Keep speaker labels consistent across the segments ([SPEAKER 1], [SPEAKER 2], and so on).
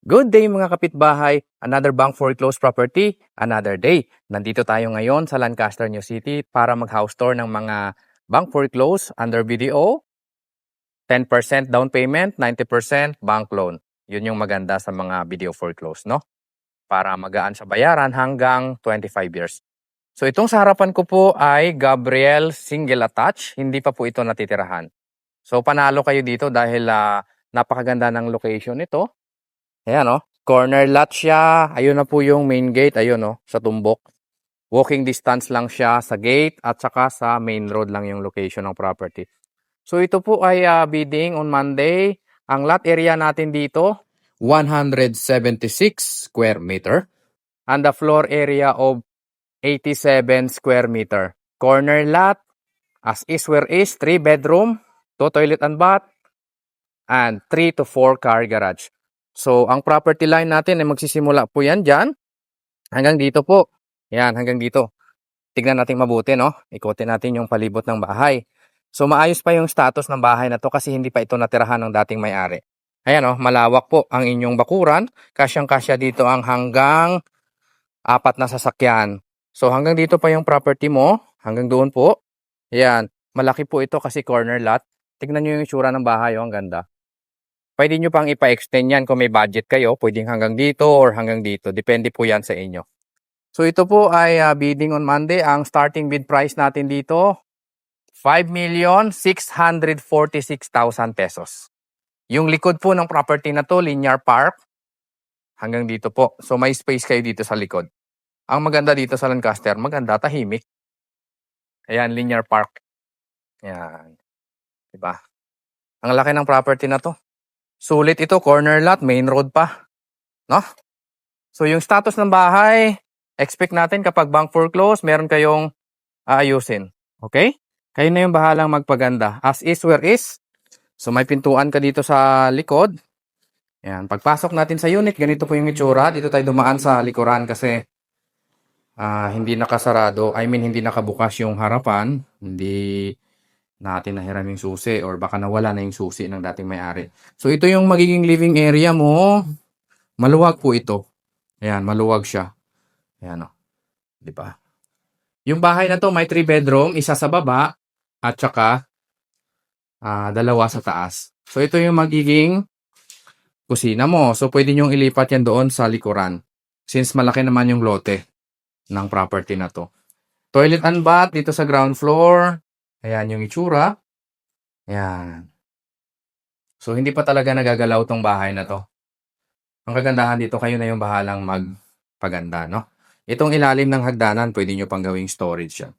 [SPEAKER 1] Good day mga kapitbahay, another bank foreclosed property, another day. Nandito tayo ngayon sa Lancaster, New City para mag-house tour ng mga bank foreclosed under BDO, 10% down payment, 90% bank loan. Yun yung maganda sa mga BDO foreclosed, no? Para magaan sa bayaran hanggang 25 years. So itong sa harapan ko po ay Gabriel Single Attach, hindi pa po ito natitirahan. So panalo kayo dito dahil napakaganda ng location nito. Ayan, oh. Corner lot siya. Ayun na po yung main gate. Ayun, oh, sa tumbok. Walking distance lang siya sa gate at saka sa main road lang yung location ng property. So, ito po ay bidding on Monday. Ang lot area natin dito, 176 square meter. And the floor area of 87 square meter. Corner lot, as is where is, 3 bedroom, 2 toilet and bath, and 3 to 4 car garage. So, ang property line natin ay magsisimula po yan dyan. Hanggang dito po. Yan, hanggang dito. Tignan natin mabuti, no? Ikutin natin yung palibot ng bahay. So, maayos pa yung status ng bahay na to kasi hindi pa ito natirahan ng dating may-ari. Ayan, oh, malawak po ang inyong bakuran. Kasyang-kasya dito ang hanggang 4 na sasakyan. So, hanggang dito pa yung property mo. Hanggang doon po. Yan. Malaki po ito kasi corner lot. Tignan nyo yung itsura ng bahay, oh. Ang ganda. Pwede nyo pang ipa-extend yan kung may budget kayo. Pwedeng hanggang dito or hanggang dito. Depende po yan sa inyo. So ito po ay bidding on Monday. Ang starting bid price natin dito, 5,646,000 pesos. Yung likod po ng property na to, linear park, hanggang dito po. So may space kayo dito sa likod. Ang maganda dito sa Lancaster, maganda, tahimik. Ayan, linear park. Ayan. Diba? Ang laki ng property na to. Sulit ito, corner lot, main road pa. No? So yung status ng bahay, expect natin kapag bank foreclosed, meron kayong aayusin. Okay? Kayo na yung bahalang magpaganda. As is, where is. So may pintuan ka dito sa likod. Yan. Pagpasok natin sa unit, ganito po yung itsura. Dito tayo dumaan sa likuran kasi hindi nakasarado. I mean, hindi nakabukas yung harapan. Hindi natin nahiram yung susi or baka nawala na yung susi ng dating may-ari. So ito yung magiging living area mo. Maluwag po ito. Ayan, maluwag siya. Ayan, o. Diba? Yung bahay na to may 3 bedroom, isa sa baba at saka 2 sa taas. So ito yung magiging kusina mo. So pwede nyo ilipat yan doon sa likuran. Since malaki naman yung lote ng property na to. Toilet and bath dito sa ground floor. Ayan yung itsura. Ayan. So, hindi pa talaga nagagalaw tong bahay na to. Ang kagandahan dito, kayo na yung bahalang magpaganda, no? Itong ilalim ng hagdanan, pwede nyo pang gawing storage yan.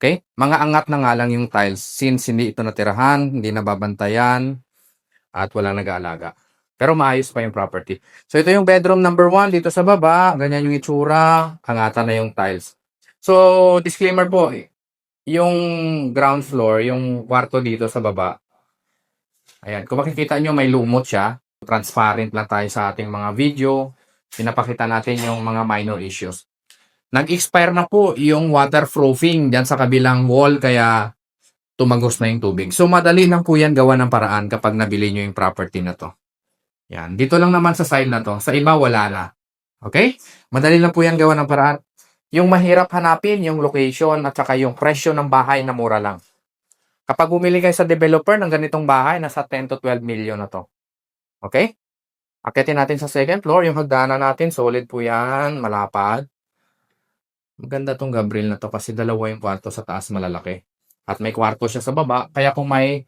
[SPEAKER 1] Okay? Mga angat na nga lang yung tiles since hindi ito natirahan, hindi nababantayan, at walang nag-aalaga. Pero maayos pa yung property. So, ito yung bedroom number 1 dito sa baba. Ganyan yung itsura. Angatan na yung tiles. So, disclaimer po, yung ground floor, yung kwarto dito sa baba, ayan, kung makikita nyo may lumot siya, transparent lang tayo sa ating mga video, pinapakita natin yung mga minor issues. Nag-expire na po yung waterproofing dyan sa kabilang wall, kaya tumagos na yung tubig. So, madali lang po yan gawa ng paraan kapag nabili nyo yung property na to. Yan, dito lang naman sa side na to, sa iba wala na. Okay? Madali lang po yan gawa ng paraan. Yung mahirap hanapin, yung location at saka yung presyo ng bahay na mura lang. Kapag bumili kayo sa developer ng ganitong bahay, nasa 10 to 12 million na to. Okay? Akitin natin sa second floor. Yung hagdanan natin, solid po yan, malapad. Maganda tong Gabriel na to kasi dalawa yung kwarto sa taas, malalaki. At may kwarto siya sa baba. Kaya kung may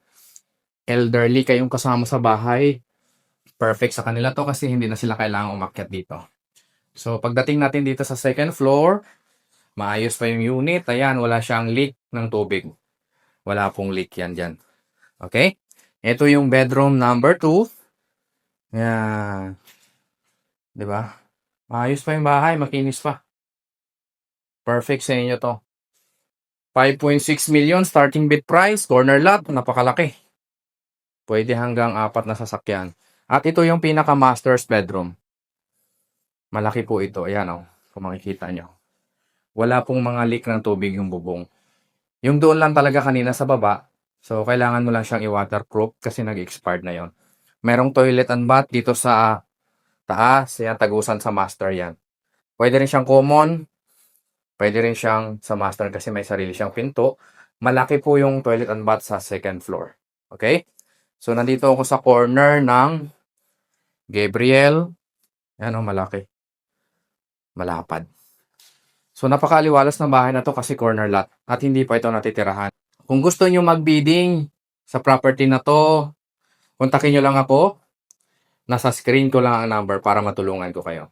[SPEAKER 1] elderly kayong kasama sa bahay, perfect sa kanila to kasi hindi na sila kailangang umakyat dito. So, pagdating natin dito sa second floor, maayos pa yung unit. Ayan, wala siyang leak ng tubig. Wala pong leak yan dyan. Okay? Ito yung bedroom number 2. Ayan. Diba? Maayos pa yung bahay. Makinis pa. Perfect sa inyo to. 5.6 million starting bid price. Corner lot. Napakalaki. Pwede hanggang 4 na sasakyan. At ito yung pinaka-master's bedroom. Malaki po ito. Ayan o. Kung makikita nyo. Wala pong mga leak ng tubig yung bubong. Yung doon lang talaga kanina sa baba. So, kailangan mo lang siyang i-waterproof kasi nag-expired na yon. Merong toilet and bath dito sa taas, yan, tagusan sa master yan. Pwede rin siyang common, pwede rin siyang sa master kasi may sarili siyang pinto. Malaki po yung toilet and bath sa second floor. Okay? So, nandito ako sa corner ng Gabriel. Yan o, malaki. Malapad. So, napakaliwalas ng bahay na to kasi corner lot at hindi pa ito natitirahan. Kung gusto nyo mag-bidding sa property na to, kontakin nyo lang ako. Nasa screen ko lang ang number para matulungan ko kayo.